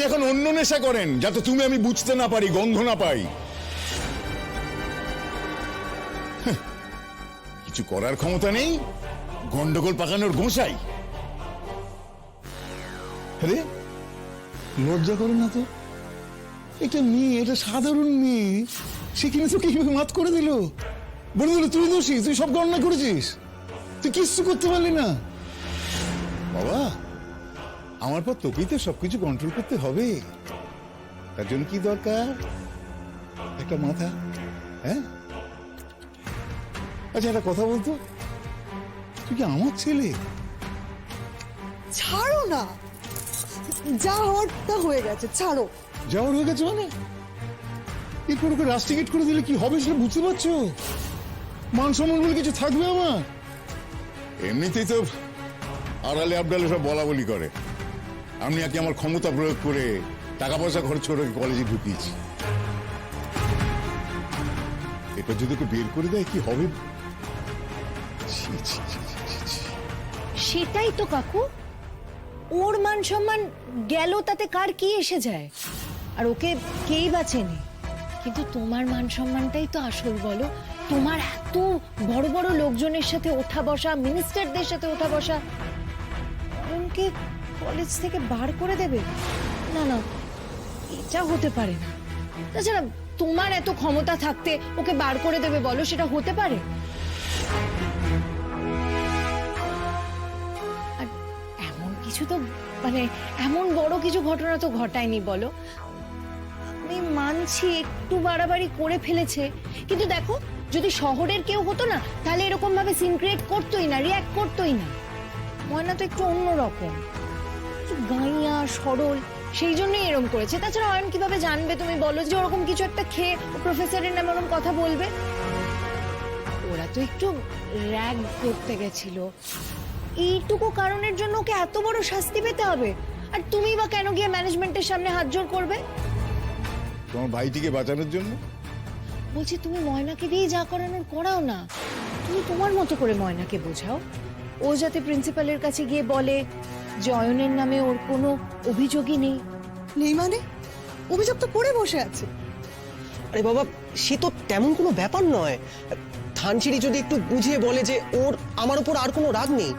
এখন অন্য নেশা করেন যাতে তুমি আমি বুঝতে না পারি, গন্ধ না পাই। কিছু করার ক্ষমতা নেই, গন্ডগোল পাকানোর গোসাই। আরে লজ্জা করে না তো? এটা মেয়ে, এটা সাধারণ মেয়ে, সে কিনে তো কিভাবে মাত করে দিল, বলে দিল তুই দোষী, তুই সব গণনা করেছিস, তুই কিচ্ছু করতে পারলি না। বাবা, আমার পর তোকেই তো সবকিছু কন্ট্রোল করতে হবে। তার জন্য কি দরকার? একটা মাথা। হ্যাঁ, আচ্ছা একটা কথা বলতো, তুই কি আমার ছেলে? ছাড়ো না, যা হওয়ার তা হয়ে গেছে, ছাড়ো। যাওয়ার হয়ে গেছে মানে? এরপর ওকে রাস্টিকেট করে দিলে কি হবে সেটা বুঝতে পারছো? মান সম্মান বলে কিছু থাকবে আমার? এমনিতেই তো আড়ালে আবডালে সব বলা বলি করে, আমি নাকি আমার ক্ষমতা প্রয়োগ করে টাকা পয়সা খরচ করে কলেজে ঢুকিয়েছি। এরপর যদি ওকে বের করে দেয় কি হবে? ছি, ছি, ছি, ছি, ছি, ছি। সেটাই তো কাকু, ওর মান সম্মান গেল তাতে কার কি এসে যায়, আর ওকে কেই বাঁচেনি। কিন্তু তোমার মান সম্মানটাই তো আসল, বলো। তোমার এত বড় বড় লোকজনের সাথে ওঠা বসা, মিনিস্টারদের সাথে ওঠা বসা, ওকে কলেজ থেকে বার করে দেবে? না না, এটা হতে পারে না। তাছাড়া তোমার এত ক্ষমতা থাকতে ওকে বার করে দেবে বলো, সেটা হতে পারে? আর এমন কিছু তো, মানে এমন বড় কিছু ঘটনা তো ঘটায়নি, বলো। আমি মানছি একটু বাড়াবাড়ি করে ফেলেছে, কিন্তু দেখো, যদি শহরের কেউ হতো না, তাহলে এরকম ভাবে সিন ক্রিয়েট করতোই না, রিয়াক্ট করতোই না। ময়না তো একটু অন্যরকম, একটু গাইয়া সরল, সেই জন্যই এরকম করেছে। তাছাড়া অয়ন কিভাবে জানবে তুমি বলো যে ওরকম কিছু একটা খেয়ে প্রফেসরের নামে ওরকম কথা বলবে? ওরা তো একটু র্যাগ করতে গেছিল, এইটুকু কারণের জন্য ওকে এত বড় শাস্তি পেতে হবে? আর তুমি বা কেন গিয়ে ম্যানেজমেন্টের সামনে হাত জোড় করবে? তোমার ভাইটিকে বাঁচানোর জন্য। বলছি, তুমি ময়নাকে দিয়ে যা করানোর করাও না, তুমি তোমার মতো করে ময়নাকে বোঝাও। ও যাতে প্রিন্সিপালের কাছে গিয়ে বলে যে অয়নের নামে ওর কোনো অভিযোগই নেই। নেই মানে? অভিযোগ তো পড়ে বসে আছে। আরে বাবা, সে তো তেমন কোনো ব্যাপার নয়। ধানসিঁড়ি যদি একটু বুঝিয়ে বলে যে ওর আমার উপর আর কোনো রাগ নেই,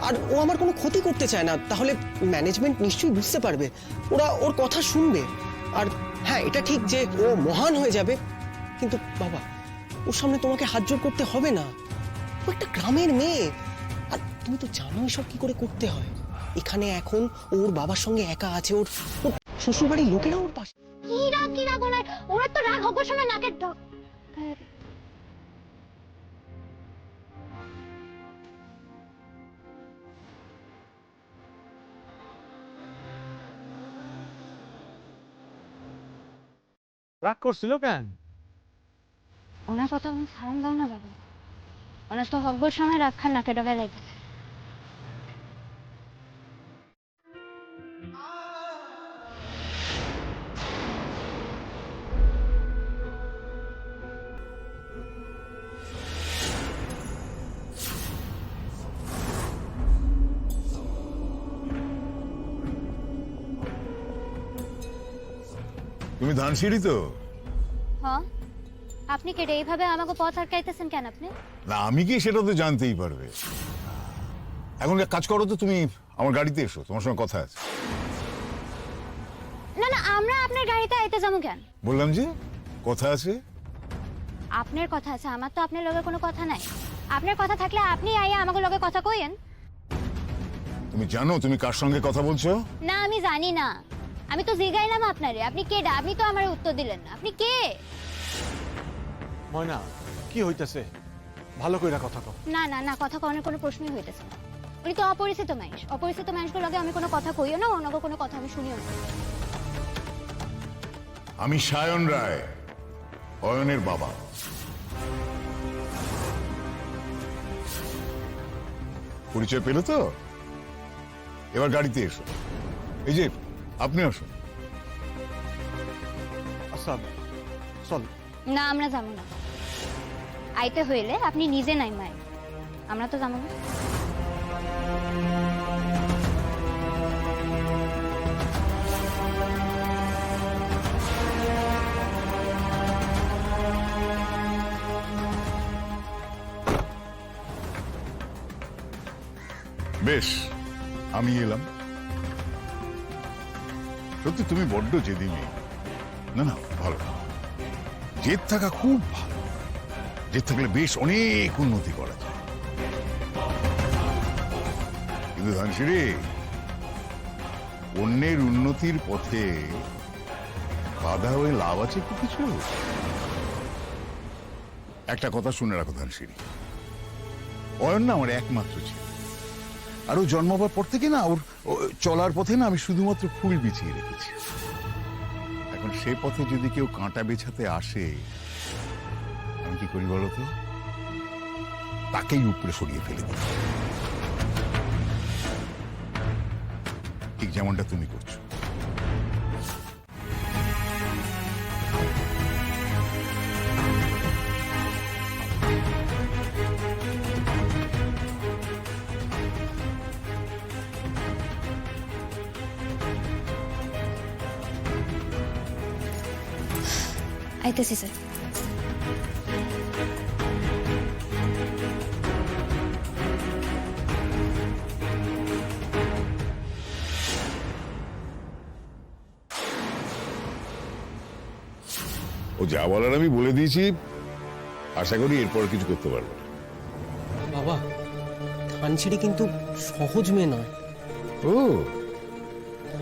আর ও আমার কোনো ক্ষতি করতে চায় না, তাহলে ম্যানেজমেন্ট নিশ্চয়ই বুঝতে পারবে, ওরা ওর কথা শুনবে। আর হ্যাঁ, এটা ঠিক যে ও মহান হয়ে যাবে, কিন্তু বাবা, ওর সামনে তোমাকে হাত জোড় করতে হবে না। ও একটা গ্রামের মেয়ে, আর তুমি তো জানো এসব কি করে করতে হয়। এখানে এখন ওর বাবার সঙ্গে একা আছে, ওর শ্বশুরবাড়ির লোকেরা ওর পাশে। কি রাগ ওনার? ওনার তো রাগ হবার সময় নাকের ডগ। রাগ করছিল কেন? ওনার কথা আমি সারান দাও না বাবা, ওনার তো হকবার সময় রাগ খান নাকে ডগায় লাগবে। তুমি ধানসিঁড়ি তো? হ্যাঁ, আপনি কেটে এইভাবে আমাকে পথ আটকাইতেছেন কেন আপনি? না, আমি কি সেটা তো জানতেই পারবে। এখন এক কাজ করো তো, তুমি আমার গাড়িতে এসো, তোমার সঙ্গে কথা আছে। না না, আমরা আপনার গাড়িতে আইতে যাবো কেন? বললাম যে কথা আছে। আপনার কথা আছে, আমার তো আপনার লগে কোনো কথা নাই। আপনার কথা থাকলে আপনি আইয়া আমাকে লগে কথা কইেন। তুমি জানো তুমি কার সঙ্গে কথা বলছো? না, আমি জানি না। আমি তো জিগাইলাম আপনারে, আপনি কে? আপনি তো আমার উত্তর দিলেন না। আপনি কে? ময়না, কি হইতেছে? ভালো কইরা কথা কও। না না না, কথা কওয়ার কোনো প্রশ্নই হইতেছে না। উনি তো অপরিচিত মানুষ, অপরিচিত মানুষগুলোর লগে আমি কোনো কথা কইও না, অন্য কোনো কথা আমি শুনিও না। আমি সায়ন রায়, অয়নের বাবা। পরিচয় পেলে তো? এবার গাড়িতে এসো। এই যে আপনি আসুন। আচ্ছা চল। না, আমরা যাবো না। আইতে হইলে আপনি নিজে নাই মায়, আমরা তো যাবো না। বেশ, আমি এলাম। সত্যি তুমি বড্ড জেদি মেয়ে। না না, ভালো, জেদ থাকা খুব ভালো। জেদ থাকলে বেশ অনেক উন্নতি করা যায়। কিন্তু ধানসিঁড়ি, অন্যের উন্নতির পথে বাধা হয়ে লাভ আছে কি কিছু? একটা কথা শুনে রাখো ধানসিঁড়ি, অয়ন না আমার একমাত্র ছিল। আর ও জন্মাবার পর থেকে না ওর চলার পথে না আমি শুধুমাত্র ফুল বিছিয়ে রেখেছি। এখন সে পথে যদি কেউ কাঁটা বেছাতে আসে, আমি কি করি বলো তো? তাকেই উপরে সরিয়ে ফেলে দিই, ঠিক যেমনটা তুমি করছো। আইতেছি স্যার। ও যা বলার আমি বলে দিয়েছি, আশা করি এরপর কিছু করতে পারবো না। বাবা, ধানসিঁড়ি কিন্তু সহজ মেয়ে নয়। ও,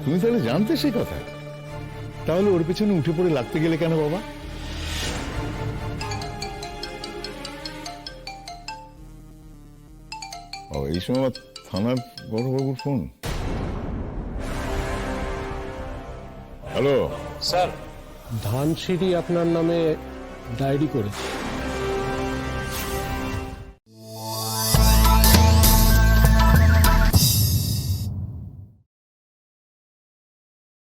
তুমি তাহলে জানতে সে কথা? তাহলে ওর পেছনে উঠে পড়ে লাগতে গেলে কেন বাবা? ও, এই সময় আমার থানার বড়বাবুর ফোন। হ্যালো স্যার, ধানসিঁড়ি আপনার নামে ডায়েরি করেছে।